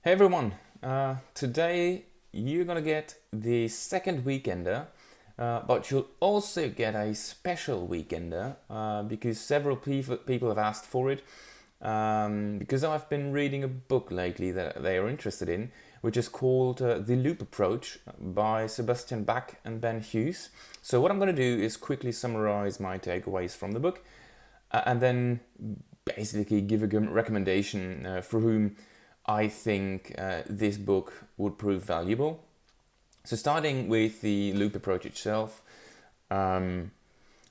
Hey everyone, today you're gonna get the second weekender, but you'll also get a special weekender because several people have asked for it. Because I've been reading a book lately that they are interested in, which is called The Loop Approach by Sebastian and Ben Hughes. So, what I'm gonna do is quickly summarize my takeaways from the book and then basically give a recommendation for whom I think this book would prove valuable. So, starting with the loop approach itself, um,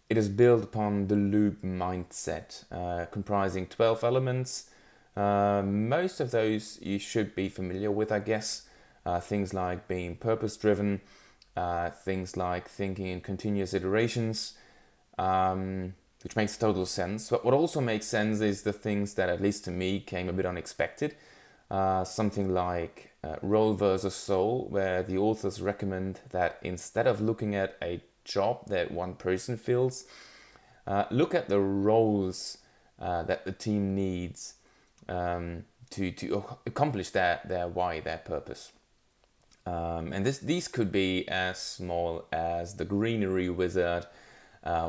it is built upon the loop mindset, comprising 12 elements. Most of those you should be familiar with, I guess. Things like being purpose driven, things like thinking in continuous iterations, which makes total sense. But what also makes sense is the things that, at least to me, came a bit unexpected. Something like role versus soul, where the authors recommend that instead of looking at a job that one person fills, look at the roles that the team needs to accomplish their why, their purpose. And these could be as small as the greenery wizard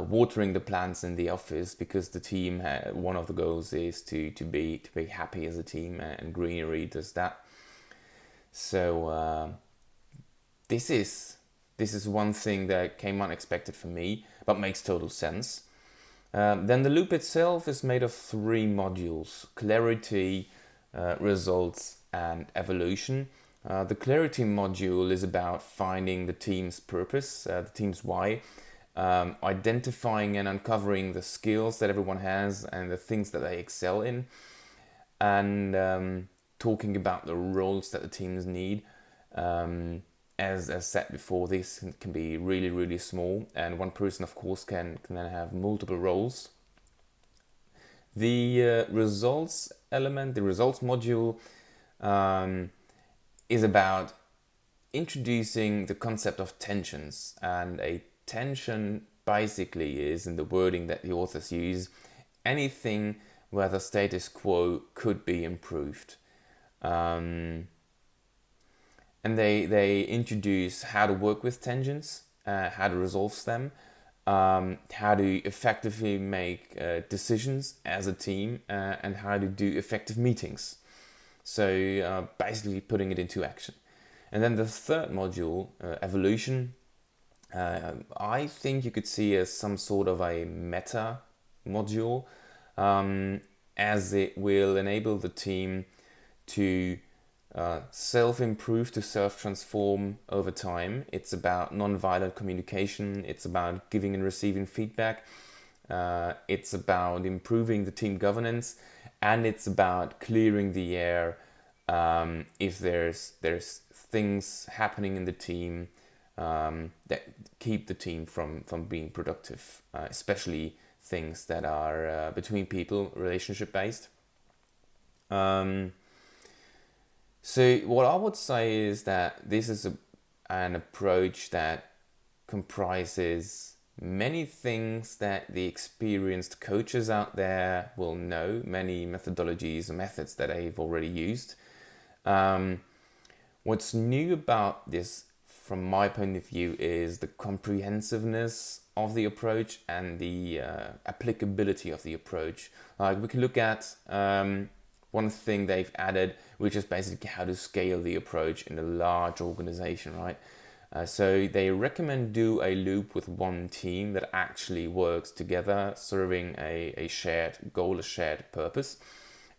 watering the plants in the office because the team one of the goals is to be happy as a team, and greenery does that. So this is one thing that came unexpected for me, but makes total sense. Then the loop itself is made of three modules: clarity, results, and evolution. The clarity module is about finding the team's purpose, the team's why, identifying and uncovering the skills that everyone has and the things that they excel in, and talking about the roles that the teams need. As said before, this can be really, really small, and one person, of course, can then have multiple roles. The results element, the results module, is about introducing the concept of tensions. And a tension basically is, in the wording that the authors use, anything where the status quo could be improved. And they introduce how to work with tensions, how to resolve them, how to effectively make decisions as a team, and how to do effective meetings. So basically putting it into action. And then the third module, evolution, I think you could see as some sort of a meta module, as it will enable the team to self-improve, to self-transform over time. It's about non-violent communication. It's about giving and receiving feedback. It's about improving the team governance, and it's about clearing the air if there's things happening in the team that keep the team from being productive, especially things that are between people, relationship based. So what I would say is that this is an approach that comprises many things that the experienced coaches out there will know, many methodologies and methods that they've already used. What's new about this, from my point of view, is the comprehensiveness of the approach and the applicability of the approach. Like, we can look at one thing they've added, which is basically how to scale the approach in a large organization, right? So they recommend do a loop with one team that actually works together, serving a shared goal, a shared purpose.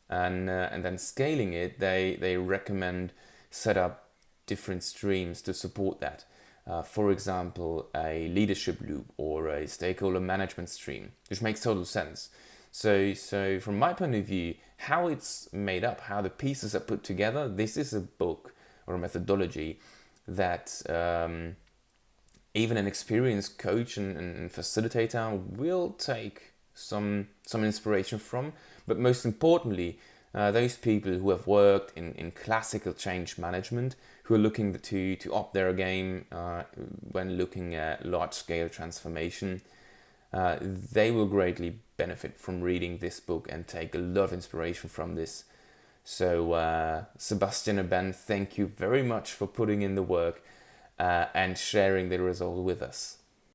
And then scaling it, they recommend set up different streams to support that. For example, a leadership loop or a stakeholder management stream, which makes total sense. So from my point of view, how it's made up, how the pieces are put together, this is a book or a methodology that even an experienced coach and facilitator will take some inspiration from. But most importantly, those people who have worked in classical change management, who are looking to up their game when looking at large-scale transformation, they will greatly benefit from reading this book and take a lot of inspiration from this. So Sebastian and Ben, thank you very much for putting in the work and sharing the result with us.